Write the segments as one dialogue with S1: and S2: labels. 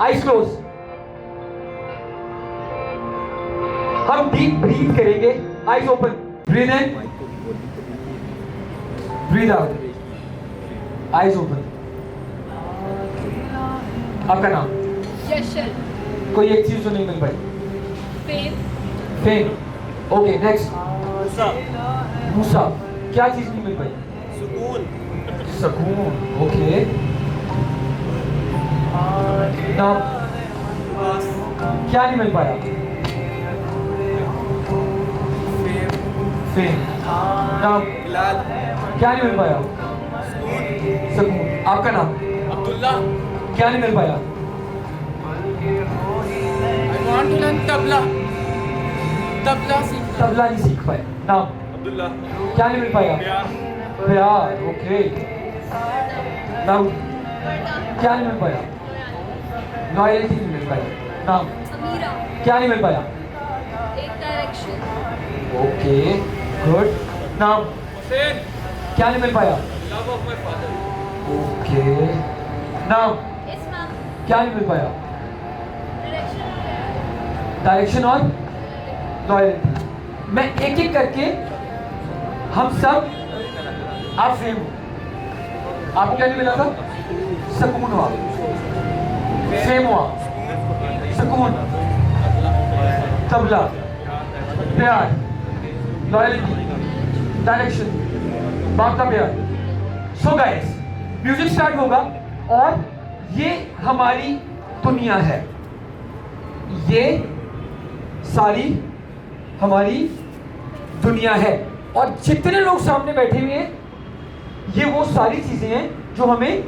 S1: Eyes close. हम deep breath करेंगे, eyes open. Breathe in, breathe out, eyes open. आपका नाम?
S2: यशल।
S1: कोई एक चीज तो नहीं मिल पाई?
S2: फेम।
S1: फेम। Okay next.
S3: मूसा।
S1: मूसा। क्या चीज नहीं मिल पाई?
S3: सुकून।
S1: सुकून। ओके नाम? क्या नहीं मिल पाया? फेम। नाम?
S3: बिलाल।
S1: क्या नहीं मिल पाया? सुकून। आपका नाम?
S3: अब्दुल्ला।
S1: क्या नहीं मिल पाया?
S3: I want to learn tabla. Tabla सीख।
S1: तबला नहीं सीख पाए। नाम?
S3: अब्दुल्ला।
S1: क्या नहीं मिल पाया?
S3: प्यार।
S1: प्यार। ओके नाम? क्या नहीं मिल पाया? लॉयल्टी नहीं मिल पाया। नाम?
S2: समीरा।
S1: क्या नहीं मिल पाया?
S2: एक डायरेक्शन।
S1: Okay good. नाम?
S3: हुसैन।
S1: क्या नहीं मिल पाया?
S3: Love of my father.
S1: Okay नाम?
S2: इस्मा।
S1: क्या नहीं मिल पाया?
S2: डायरेक्शन।
S1: डायरेक्शन और लॉयल्टी। मैं एक एक करके हम सब, आप फेम हो, आपको क्या नहीं मिला था? सुकून हुआ, फेम हुआ, सुकून, तबला, प्यार, लॉयल्टी, डायरेक्शन, बाप का प्यार। सो गाइस म्यूजिक स्टार्ट होगा और ये हमारी दुनिया है, ये सारी हमारी दुनिया है और जितने लोग सामने बैठे हुए हैं ये वो सारी चीजें हैं जो हमें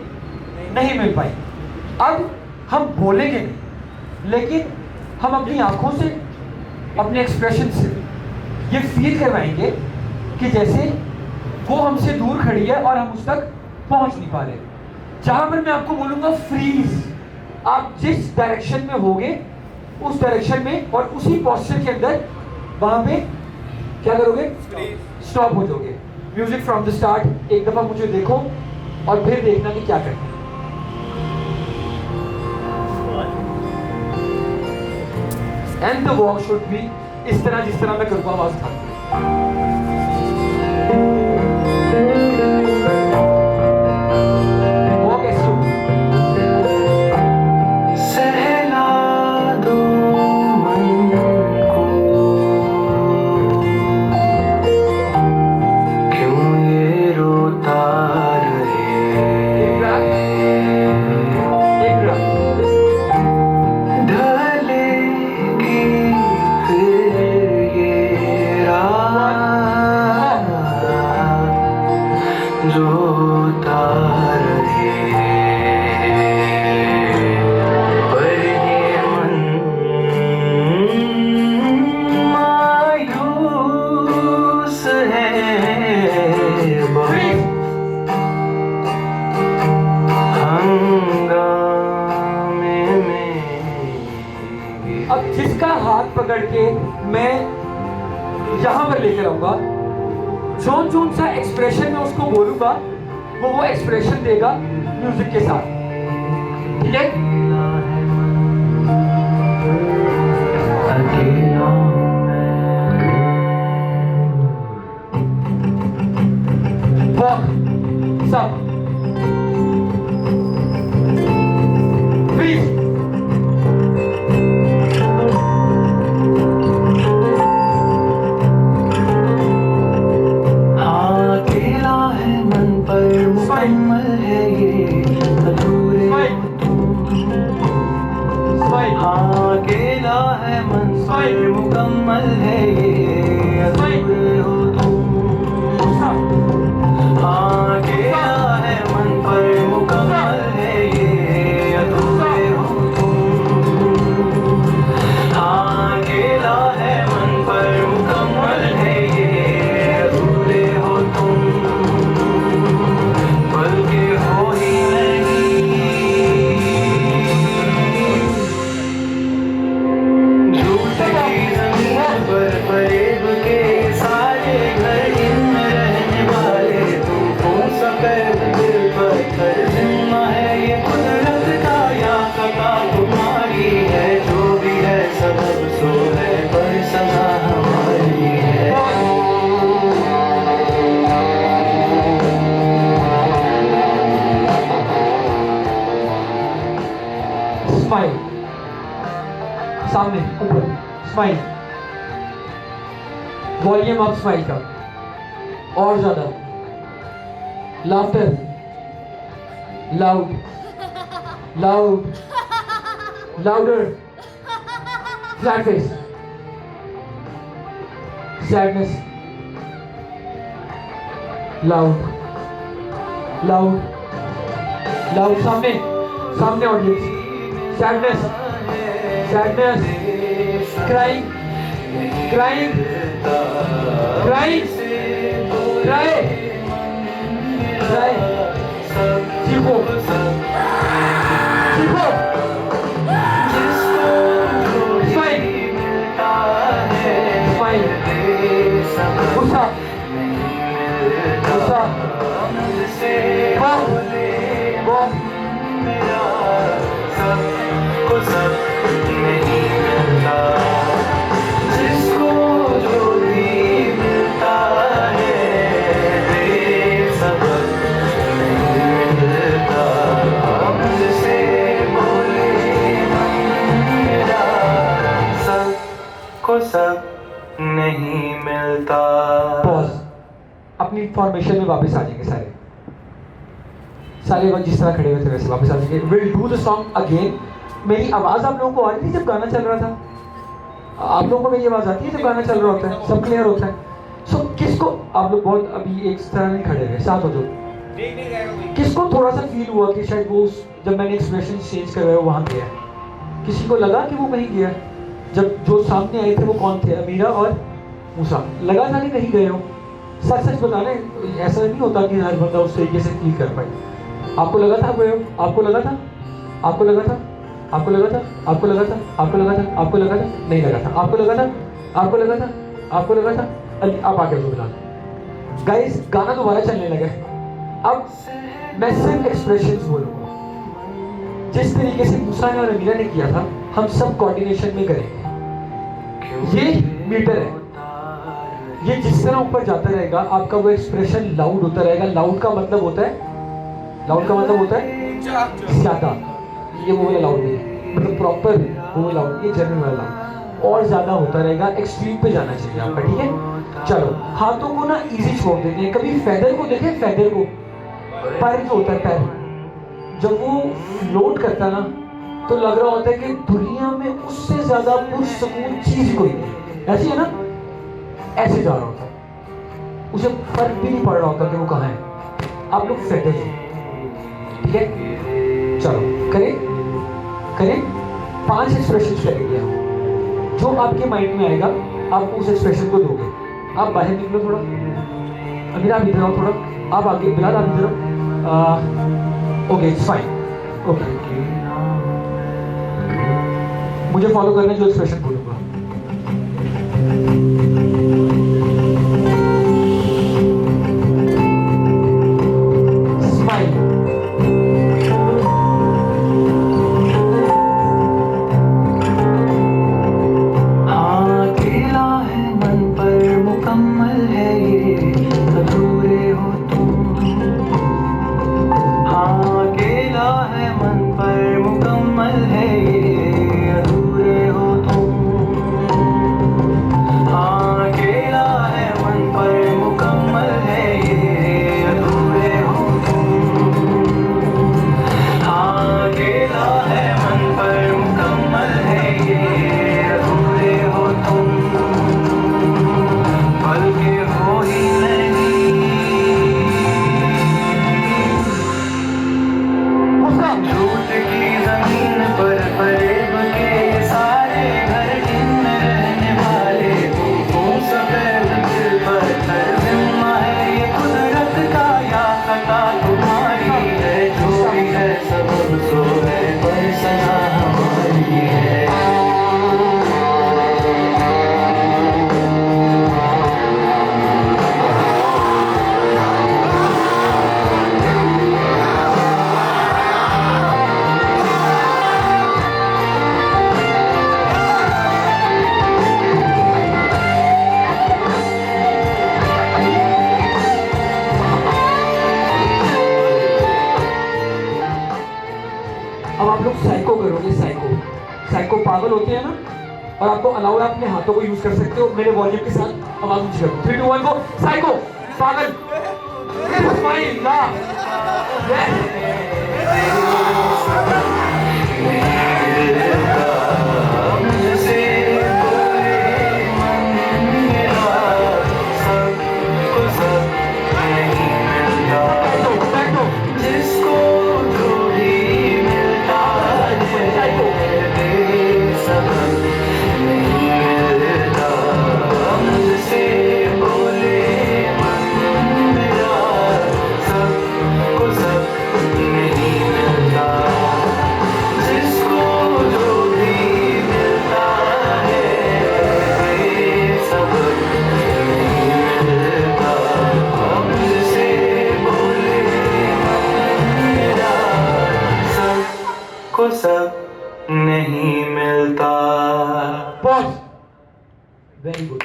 S1: नहीं मिल पाई। अब हम बोलेंगे नहीं, लेकिन हम अपनी आंखों से, अपने एक्सप्रेशन से ये फील करवाएंगे कि जैसे वो हमसे दूर खड़ी है और हम उस तक पहुंच नहीं पा रहे। जहां पर मैं आपको बोलूंगा फ्रीज, आप जिस डायरेक्शन में होगे उस डायरेक्शन में और उसी पोस्चर के अंदर वहां पे क्या करोगे? स्टॉप हो जाओगे। Music from the start. एक दफा मुझे देखो और फिर देखना कि क्या करना है। And the walk should be इस तरह, जिस तरह मैं करूंगा आवाज था। वॉक ऐसे हो। अब जिसका हाथ पकड़ के मैं यहां पर लेकर आऊंगा, जोन जोन सा एक्सप्रेशन में उसको बोलूंगा, वो एक्सप्रेशन देगा म्यूजिक के साथ। ठीक है? वॉक सब प्लीज।
S4: मुकम्मल है ये अधूरे हो तुम। हाँ अकेला है मन पर मुकम्मल है ये अधूरे हो तुम। हाँ अकेला है मन पर मुकम्मल है ये अधूरे हो तुम। हाँ अकेला है मन पर मुकम्मल है ये अधूरे हो तुम। बल्कि हो ही नहीं, झूठ की जमीन पर पड़े
S1: स्माइल, सामने ऊपर स्माइल, वॉल्यूम अप स्माइल का और ज्यादा, laughter, loud, loud, louder, flat face, sadness, loud, loud, loud, सामने सामने audience, sadness, sadness, crying, crying, crying, cry, cry, चीखो, चीखो, स्माइल, स्माइल, गुस्सा, गुस्सा, बॉम,
S4: जिसको जो भी मिलता है देर सबक मिलता, मुझसे बोले मेरा सबको सब नहीं मिलता।
S1: पॉज, अपनी फॉर्मेशन में वापस आ जाएंगे सारे सारे वक्त जिस तरह खड़े हुए थे वैसे वापस आ जाएंगे। Will do the song again. मेरी आवाज़ आप लोगों को आ रही थी जब गाना चल रहा था? आप लोगों को मेरी आवाज़ आती है जब गाना चल रहा होता है? सब क्लियर होता है? सो किसको, आप लोग बहुत अभी एक तरह नहीं खड़े हुए, साथ हो जाओ। किसको थोड़ा सा फील हुआ कि शायद वो जब मैंने एक्सप्रेशन चेंज करवाया वो वहाँ गया? किसी को लगा कि वो कहीं गया? जब जो सामने आए थे वो कौन थे? अमीरा और मूसा। लगा था कि कहीं गए हो? सच सच बताना, ऐसा नहीं होता कि हर बंदा उस तरीके से फील कर पाए। आपको लगा था गए हो? आपको लगा था? आपको लगा था? आपको लगा था? आपको लगा था? आपको लगा था? आपको लगा था? नहीं लगा था? आपको लगा था? आपको लगा था? आपको लगा था? आप आगे जो बिला गाइस, गाना दोबारा चलने लगा। अब मैं सिर्फ एक्सप्रेशंस बोलूंगा जिस तरीके से मूसा ने और अमीरा ने किया था, हम सब कोऑर्डिनेशन में करेंगे। ये मीटर है, ये जिस तरह ऊपर जाता रहेगा आपका वो एक्सप्रेशन लाउड होता रहेगा। लाउड का मतलब होता है, लाउड का मतलब होता है ज्यादा। ये वो वाला लाउड नहीं, मतलब प्रॉपर वो लाउड, ये जनरल वाला लाउड और ज्यादा होता रहेगा। एक्सट्रीम पे जाना चाहिए आपका, ठीक है? चलो, हाथों को ना इजी छोड़ देते हैं। कभी फेदर को देखें, फेदर को, पैर जो होता है पैर, जब वो फ्लोट करता है ना तो लग रहा होता है कि दुनिया में उससे ज्यादा पुरसकून चीज कोई नहीं। ऐसी है ना, ऐसे जा रहा होता है, उसे फर्क भी नहीं पड़ रहा होता कि वो कहाँ है। आप लोग फेदर हो, ठीक है? चलो करें करें, 5 एक्सप्रेशन करेंगे हम। जो आपके माइंड में आएगा आप उस एक्सप्रेशन को दोगे। आप बाहर निकलो थोड़ा, अमीरा आप इधर आओ थोड़ा, आप आगे, बिलाल आप इधर आओ। Okay, it's fine, okay. मुझे फॉलो करना है जो एक्सप्रेशन बोलूंगा। Smile, psycho. साइको पागल होते हैं ना, और आपको अलाउ है अपने हाथों को यूज कर सकते हो मेरे वॉल्यूम के साथ। आवाज ऊंची करो, 3 2 1 गो। साइको, पागल, स्माइल, लाफ,
S4: मुझसे बोले मन मेरा, सबको सब नहीं मिलता। जिसको जो भी मिलता है बेसबब नहीं मिलता। मुझसे बोले मन मेरा, सबको सब नहीं मिलता। जिसको जो भी मिलता है बेसबब नहीं मिलता। मुझसे बोले मेरा, सबको सब नहीं मिलता।
S1: पॉज। Very good.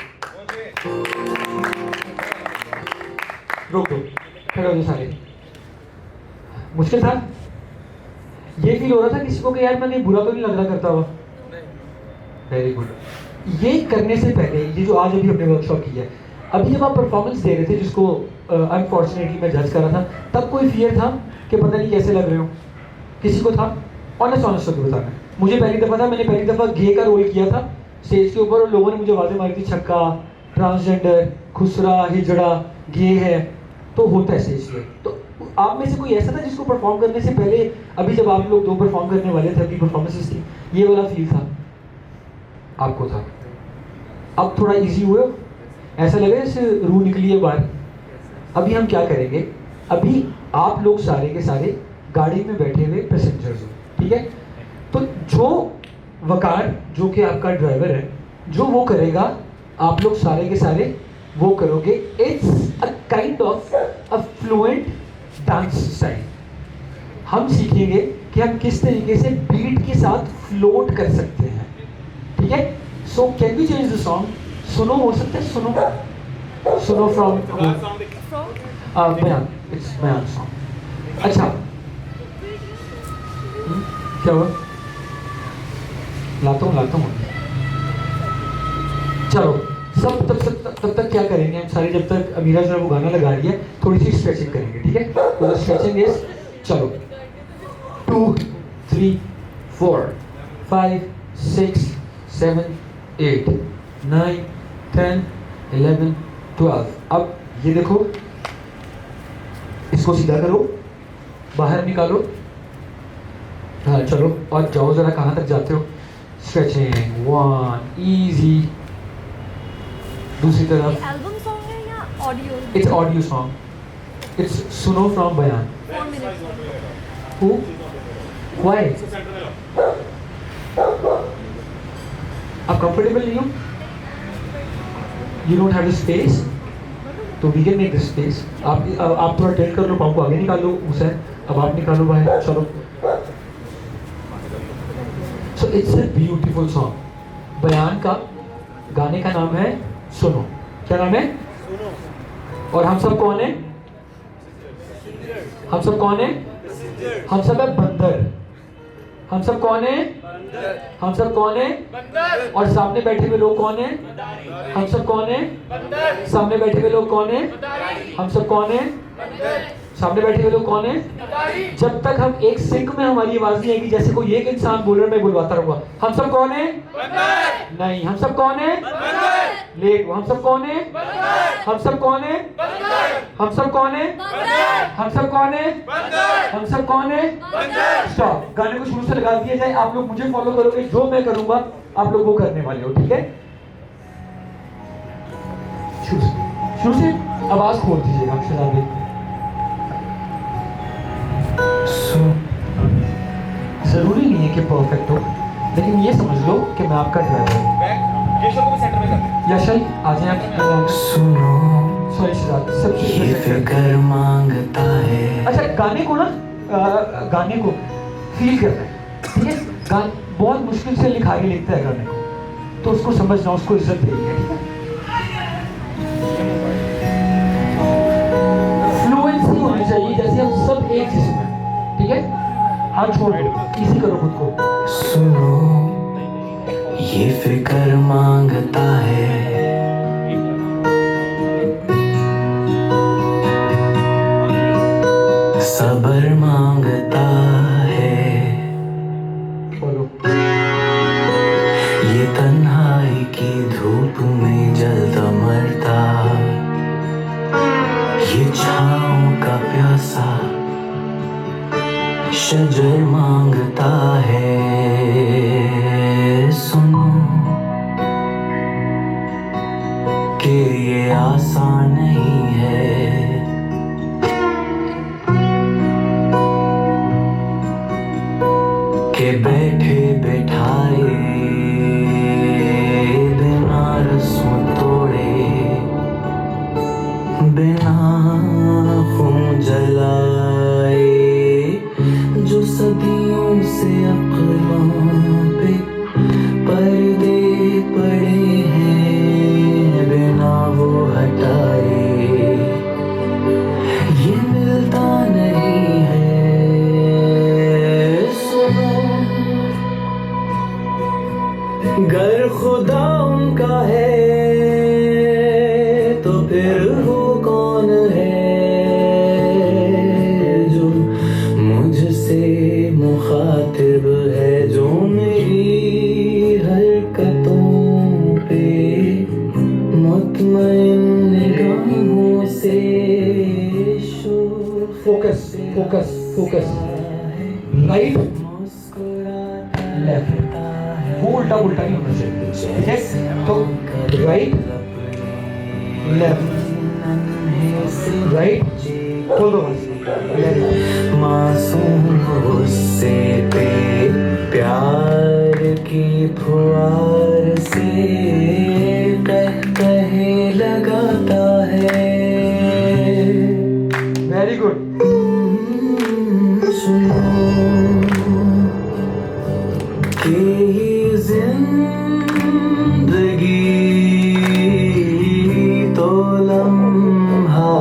S1: रोक दो, खड़े हो जाओ सारे। मुश्किल था? ये फील हो रहा था किसी को कि यार मैं कहीं बुरा तो नहीं लग रहा करता हुआ? Very good. ये करने से पहले, ये जो आज अभी हमने वर्कशॉप की है, अभी जब आप परफॉर्मेंस दे रहे थे जिसको अनफॉर्चुनेटली मैं जज कर रहा था, तब कोई फियर था कि पता नहीं कैसे लग रहे हो? किसी को था? ऑनेस्ट होकर बताना। मुझे पहली दफ़ा था, मैंने पहली दफ़ा गे का रोल किया था स्टेज के ऊपर, और लोगों ने मुझे आवाज़ें मारी थी, छक्का, ट्रांसजेंडर, खुसरा, हिजड़ा, गे है, तो होता है स्टेज पे। तो आप में से कोई ऐसा था जिसको परफॉर्म करने से पहले, अभी जब आप लोग 2 परफॉर्म करने वाले थे, अपनी परफॉर्मेंसेस थी, ये वाला फील था? आपको था? अब थोड़ा इजी हुए, ऐसा लगे जैसे रूह निकली है बाहर। अभी हम क्या करेंगे, अभी आप लोग सारे के सारे गाड़ी में बैठे हुए पैसेंजर्स हो, ठीक है? तो जो वकार, जो कि आपका ड्राइवर है, जो वो करेगा, आप लोग सारे के सारे वो करोगे। It's a kind of a fluent dance style. हम सीखेंगे कि हम किस तरीके से बीट के साथ फ्लोट कर सकते हैं, ठीक है? So can we change the song? सुनो हो सकता है, सुनो, सुनो फ्रॉम बयान, इट्स बयान सॉन्ग। अच्छा, क्या हुआ? लाता हूँ। चलो, सब तब तक क्या करेंगे हम सारे, जब तक अमीरा जो है वो गाना लगा रही है, थोड़ी सी स्ट्रेचिंग करेंगे, ठीक है? तो स्ट्रेचिंग इज, चलो, 2 3 4 5 6 7 8 9 10 11 12। अब ये देखो, इसको सीधा करो, बाहर निकालो। हाँ चलो, और जाओ जरा, कहाँ तक जाते हो? Stretching 1, easy. दूसरी तरफ।
S2: एल्बम सॉन्ग है या audio?
S1: It's audio song. It's सुनो फ्रॉम बयान।
S2: 4 मिनट्स।
S1: Who? Why? आप कंफर्टेबल नहीं हो? You don't have the space? तो we can make the space. आप थोड़ा टेल कर लो, पाँव को आगे निकालो, उसे अब आप निकालो बाहर, चलो। So it's a beautiful song. बयान का गाने का नाम है सुनो। क्या नाम है? और हम सब कौन है? हम सब कौन है? हम सब है बंदर। हम सब कौन है? हम सब कौन है? और सामने बैठे हुए लोग कौन है? हम सब कौन है? सामने बैठे हुए लोग कौन है? हम सब कौन है? सामने बैठे हुए लोग कौन है? जब तक हम एक सिंक में हमारी आवाज नहीं आएगी, जैसे कोई एक इंसान बोल रहा है मैं बुलवाता रहूंगा, हम सब कौन है? नहीं, हम सब कौन है? लेट। हम सब कौन है? हम सब कौन है? हम सब कौन है? हम सब कौन है? हम सब कौन है? स्टॉप। गाने को शुरू से लगा दिया जाए, आप लोग मुझे फॉलो करोगे, जो मैं करूंगा आप लोग वो करने वाले हो, ठीक है? शुरू से आवाज खोल दीजिएगा अक्षरा भाई। जरूरी नहीं है कि परफेक्ट हो, लेकिन ये समझ लो कि मैं आपका ड्राइवर हूँ। यशल आ जाए आप।
S4: सुनो,
S1: सॉरी सिद्धार्थ, सब
S4: ये फिक्र मांगता है।
S1: अच्छा, गाने को ना गाने को फील करना है, ठीक है? बहुत मुश्किल से लिखा के लिखता है गाने को, तो उसको समझना, उसको इज्जत देनी है, ठीक है? फ्लुएंसी होनी चाहिए, जैसे हम सब एक जिस्म है, ठीक है? हाथ छोड़ दो, इजी करो खुद को।
S4: सुनो ये फिक्र मांगता है, सब्र मांगता है,
S1: बोलो।
S4: ये तन्हाई की धूप में जलता मरता, ये छाँव का प्यासा शजर मांगता है। सुनो कि ये आसान नहीं है, कि बैठे बैठाए बिना रस्म तोड़े, बिना खून जलाए, जो सदियों से अक़लों पे पर्दे पड़े हैं, बिना वो हटाए ये मिलता नहीं है। सुनो गर खुदा उनका है तो फिर वो कौन है जो मुझसे मुखातिब है, जो मेरी हरकतों पे मुतमइन निगाहों से
S1: focus focus focus. Right left, वो उल्टा उल्टा नहीं होना चाहिए, ठीक है? तो राइट लेफ्ट राइट, खोल दो बस।
S4: मासूम गुस्से पे प्यार की फुहार से कहे लगाता है।
S1: Very good.
S4: सुनो कि ये जिंदगी तो लम्हा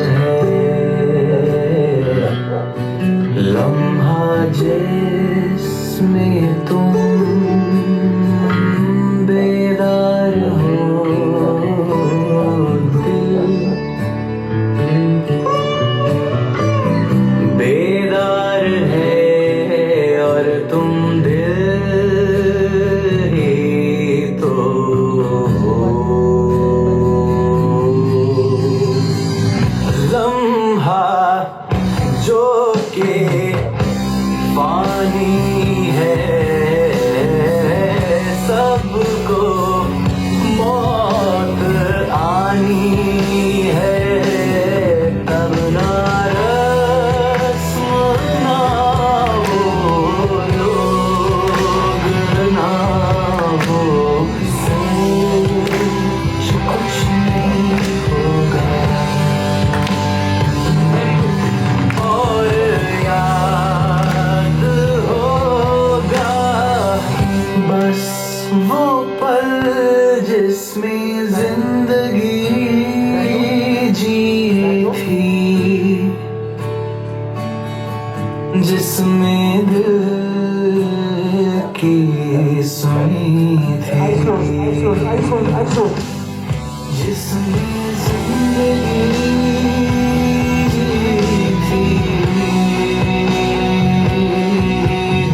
S4: है, लम्हा जिसमें तुम बेदार हो, दिल बेदार है और तुम दिल ही तो हो। लम्हा जो के पानी है, सबको मौत आनी है, तब ना रस्म ना वो लोग ना वो सोच कुछ नहीं होगा और याद होगा बस वो पल जिसमें जिंदगी जी थी, जिसमें दिल की सुनी थी, जिसमें जिंदगी जी थी,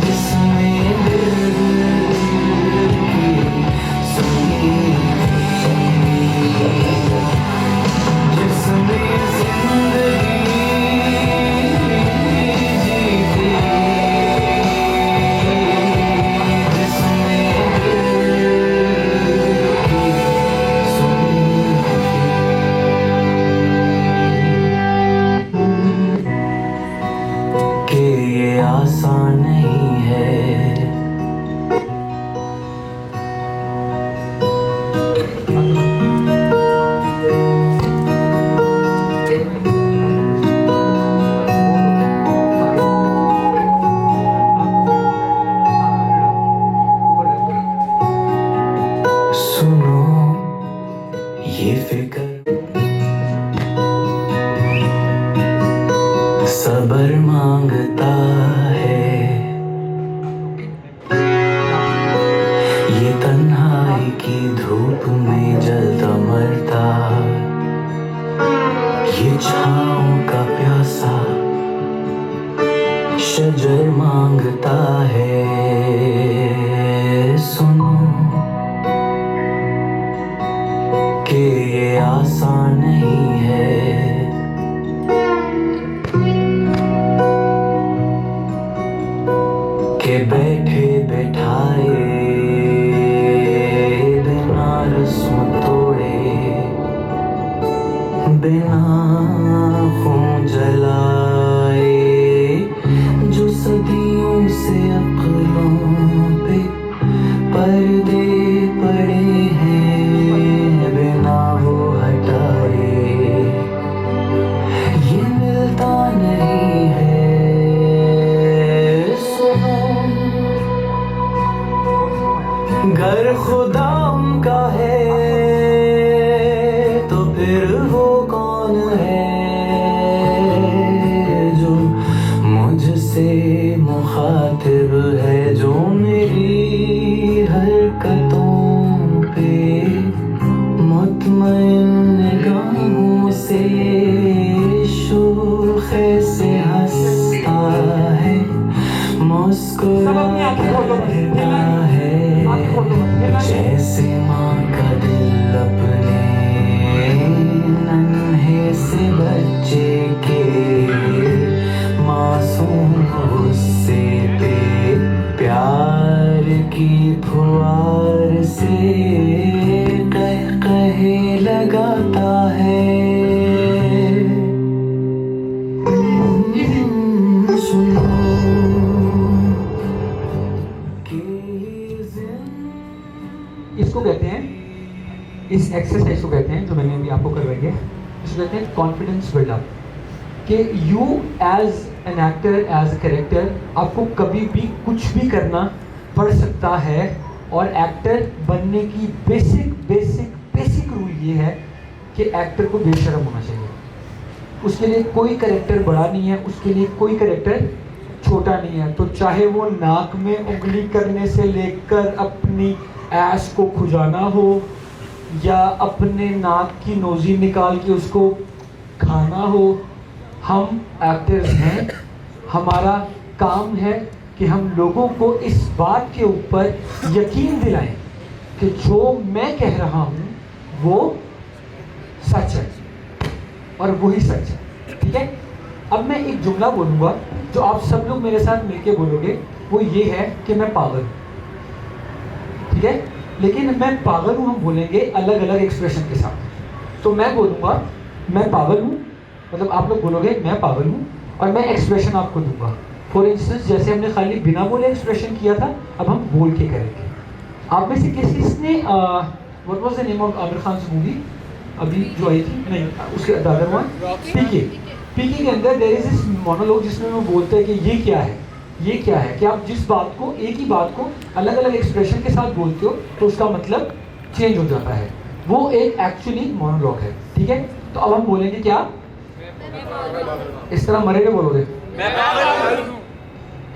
S4: जिसमें दिल की सुनी थी, जिसमें जिंदगी जी थी, जिसमें दिल की सुनी थी। की धूप में जलता मरता, ये छाँव का प्यासा शजर मांगता है। सुनो कि ये आसान नहीं है, कि बैठे बैठाए बिना रस्म तोड़े, बिना खून जलाए, जो सदियों से अक्लों पे पर्दे पड़े हैं, बिना वो हटाए ये मिलता नहीं है। घर खुदा उनका है तो फिर वो कौन है जो मुझसे मुखातिब है, जो मेरी हरकतों पे मुतमइन निगाहों से शोखे से हंसता है, मुस्कुराता है, जैसे माँ का दिल अपने नन्हे से बच्चे के मासूम गुस्से पे प्यार की फुहार से कहे लगाता है। सुनो
S1: इसको कहते हैं, इस एक्सरसाइज को कहते हैं जो मैंने अभी आपको करवाई है, इसको कहते हैं कॉन्फिडेंस बिल्डअप। कि you as an actor, as a character, आपको कभी भी कुछ भी करना पड़ सकता है, और एक्टर बनने की बेसिक रूल ये है कि एक्टर को बेशर्म होना चाहिए। उसके लिए कोई कैरेक्टर बड़ा नहीं है, उसके लिए कोई कैरेक्टर छोटा नहीं है। तो चाहे वो नाक में उंगली करने से लेकर अपनी ऐश को खुजाना हो, या अपने नाक की नोज़ी निकाल के उसको खाना हो, हम एक्टर्स हैं। हमारा काम है कि हम लोगों को इस बात के ऊपर यकीन दिलाएं कि जो मैं कह रहा हूँ वो सच है, और वही सच है। ठीक है, अब मैं एक जुमला बोलूँगा जो आप सब लोग मेरे साथ मिलके बोलोगे, वो ये है कि मैं पागल हूँ। ठीक है, लेकिन मैं पागल हूँ हम बोलेंगे अलग अलग एक्सप्रेशन के साथ। तो मैं बोलूँगा मैं पागल हूँ, मतलब आप लोग बोलोगे मैं पागल हूँ, और मैं एक्सप्रेशन आपको दूंगा। फॉर इंस्टेंस, जैसे हमने खाली बिना बोले एक्सप्रेशन किया था, अब हम बोल के करेंगे। आप में से किसने what was the name of Aamir Khan की मूवी अभी जो आई थी, नहीं उसके अदर वन, पीके के अंदर देयर इज दिस मोनोलॉग जिसमें वो बोलते हैं कि ये क्या है, ये क्या है, कि आप जिस बात को, एक ही बात को अलग अलग एक्सप्रेशन के साथ बोलते हो तो उसका मतलब चेंज हो जाता है। वो एक एक्चुअली मोनोलॉग है। ठीक है, तो अब हम बोलेंगे क्या, इस तरह मरे हुए बोलोगे, मैं पागल हूं।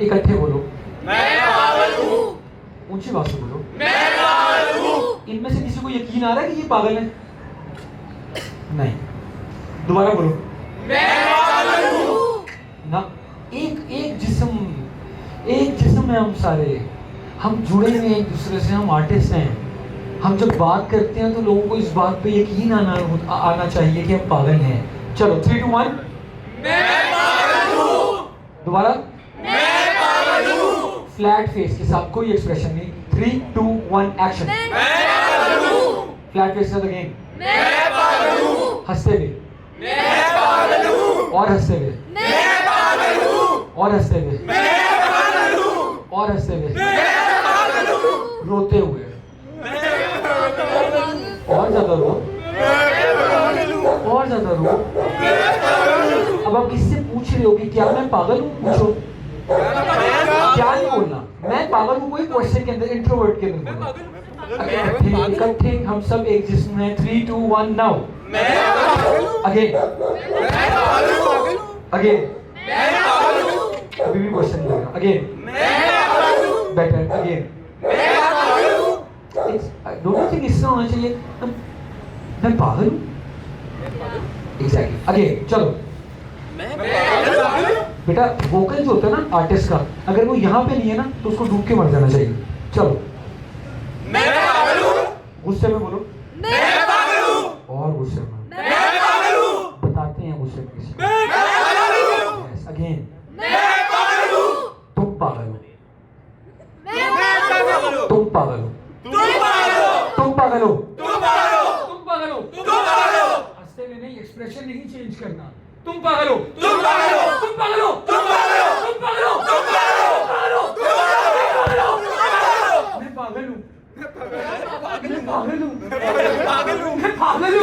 S1: इकट्ठे बोलो, मैं पागल हूं। ऊंची बात से बोलो, मैं पागल हूं। इनमें से किसी को यकीन आ रहा है कि ये पागल है? नहीं। दोबारा बोलो, मैं पागल हूं ना। एक जिस्म है हम सारे, हम जुड़े हुए हैं एक दूसरे से, हम आर्टिस्ट हैं। हम जब बात करते हैं तो लोगों को इस बात पे यकीन आना चाहिए कि हम पागल हैं। चलो 3 2 1, मैं पागल हूं। दोबारा, मैं पागल हूं। फ्लैट फेस के साथ, कोई एक्सप्रेशन नहीं। 3 2 1 एक्शन। मैं पागल हूं। फ्लैट फेस के साथ अगेन, मैं पागल हूं। हंसते हुए, मैं पागल हूं। और हंसते हुए, मैं पागल हूं। और हंसते हुए, मैं पागल हूं। और हंसते हुए, मैं पागल हूं। रोते हुए, और ज्यादा रो, और ज्यादा रो। अब आप इससे पूछ रहे हो कि क्या मैं पागल हूँ? पूछो, क्या नहीं बोलना, मैं पागल हूँ कोई क्वेश्चन के अंदर, इंट्रोवर्ट के अंदर बोलना। इकट्ठे हम सब एक जिस्म हैं। 3 2 1 नाउ। अगेन, अगेन, अभी भी क्वेश्चन लगेगा। Again, better, again, don't think इससे होना चाहिए मैं पागल हूँ एग्जैक्टली अगेन चलो बेटा वोकल जो होता है ना आर्टिस्ट का अगर वो यहाँ पे नहीं है ना तो उसको डूब के मर जाना चाहिए चलो
S3: मैं पागल हूँ
S1: गुस्से में बोलो
S2: मैं पागल हूँ
S1: और गुस्से में
S3: मैं पागल हूँ
S1: बताते हैं गुस्से में किसी
S3: मैं पागल हूँ
S1: अगेन
S3: मैं पागल हूँ
S1: तुम पागल हो
S2: मैं
S3: पागल हूँ
S1: तुम पागल हो
S3: तुम पागल हो
S1: तुम पागल हो
S3: तुम पागल हो
S1: तुम पागल हो
S3: तुम पागल हो
S1: हंसते में नहीं एक्सप्रेशन नहीं चेंज करना तुम पागल हो
S3: तुम पागल हो
S1: तुम पागल हो
S3: तुम पागल हो
S1: तुम पागल हो
S3: तुम पागल हो
S1: पागल हो
S3: तुम पागल हो तुम पागल हो
S1: मैं पागल हूँ मैं पागल हूँ
S3: पागल हूँ
S1: मैं पागल हूँ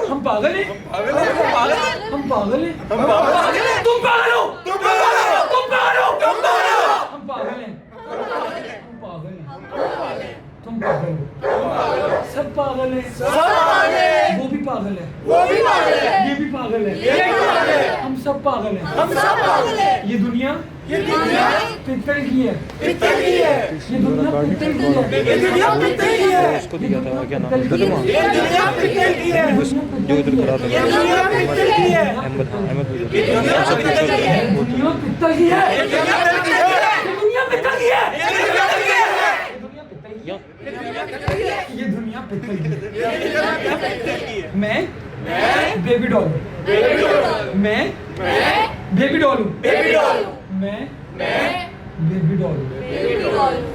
S1: हम पागल हैं हम पागल हैं
S3: हम पागल हैं
S1: तुम पागल हो
S3: तुम पागल हो
S1: तुम पागल हो
S3: तुम पागल हो
S1: हम पागल हैं हम पागल हैं तुम पागल हो सब पागल हैं वो भी पागल है
S3: वो भी पागल है
S1: ये भी पागल है
S3: ये भी पागल है
S1: हम सब पागल हैं
S3: हम सब पागल हैं
S1: ये दुनिया
S3: ये दुनिया
S1: पित्तल की है
S3: पित्तल की है
S1: ये दुनिया पित्तल की है
S3: ये दुनिया पित्तल की है
S5: उसको दिया था क्या नाम है
S3: ये दुनिया पित्तल की है
S5: जो इधर खड़ा था
S3: ये दुनिया पित्तल की है
S5: अहमद अहमद
S3: ये दुनिया पित्तल की है
S1: दुनिया पित्तल की है
S3: ये दुनिया पित्तल की है
S1: ये दुनिया पित्तल की है
S3: ये दुनिया पित्तल की है
S1: ये दुनिया पित्तल की है मैं बेबी डॉल हूँ मैं बेबी डॉल हूँ
S3: बेबी डॉल
S1: मैं बेबी डॉल हूँ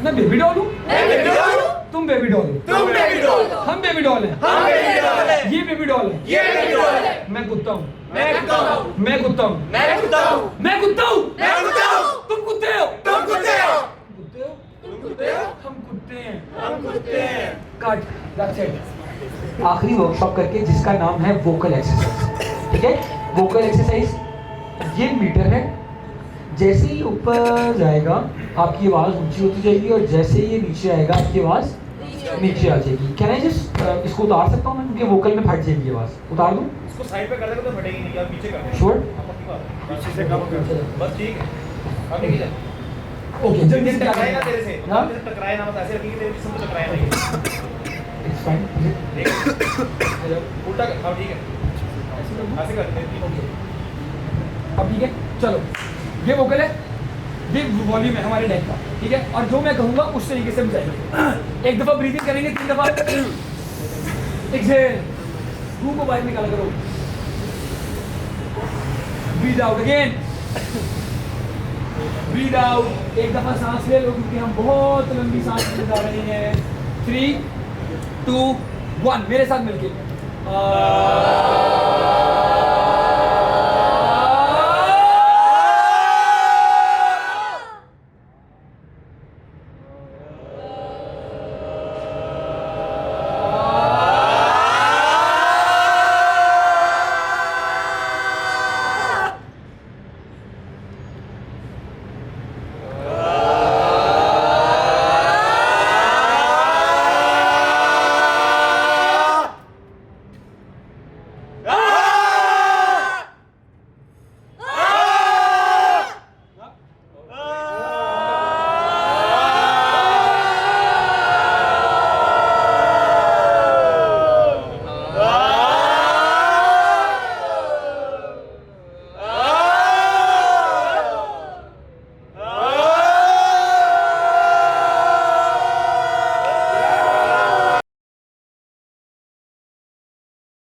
S1: मैं बेबी डॉल हूँ
S3: मैं बेबी डॉल हूँ
S1: तुम बेबी डॉल हो
S3: तुम बेबी डॉल हो
S1: हम बेबी डॉल हैं
S3: हम बेबी डॉल है
S1: ये बेबी डॉल है
S3: ये बेबी डॉल है
S1: मैं कुत्ता हूँ
S3: मैं कुत्ता हूँ
S1: मैं कुत्ता हूँ
S3: मैं कुत्ता हूँ
S1: मैं कुत्ता हूँ
S3: मैं कुत्ता हूँ
S1: तुम कुत्ते हो
S3: तुम कुत्ते हो
S1: कुत्ते हो
S3: तुम कुत्ते हो
S1: हम कुत्ते हैं
S3: हम कुत्ते हैं
S1: कट दैट्स इट आखिरी वर्कशॉप करके जिसका नाम है वोकल एक्सरसाइज ठीक है वोकल एक्सरसाइज ये मीटर है जैसे ही ऊपर जाएगा आपकी आवाज ऊंची होती जाएगी और जैसे ही ये नीचे आएगा आपकी आवाज नीचे आ जाएगी कैन आई जस्ट इसको उतार सकता हूँ मैं क्योंकि वोकल में फट जाएगी आवाज उतार दूँ
S6: इसको साइड पे कर देगा तो फटेगी नहीं, आप पीछे कर देना।
S1: श्योर
S6: पीछे से कम कर बस ठीक है। अब नहीं जाए
S1: ओके जल्दी से
S6: टकराए ना तेरे से,
S1: हाँ
S6: तेरे से टकराए ना, बस ऐसे रखेंगे तेरे जिस्म को टकराए नहीं।
S1: इट्स फाइन
S6: ठीक है उल्टा कर, अब ठीक है ऐसे कर दे।
S1: अब ठीक है चलो ये वोकल है ये वॉल्यूम है हमारे डेक का ठीक है और जो मैं कहूंगा उस तरीके से बजाएंगे एक दफा ब्रीथिंग करेंगे 3 दफा एक्सहेल मुंह को बाहर निकाल करो breathe out again breathe out एक दफा सांस ले लो क्योंकि हम बहुत लंबी सांस लेने जा रहे हैं 3 2 1 मेरे साथ मिलके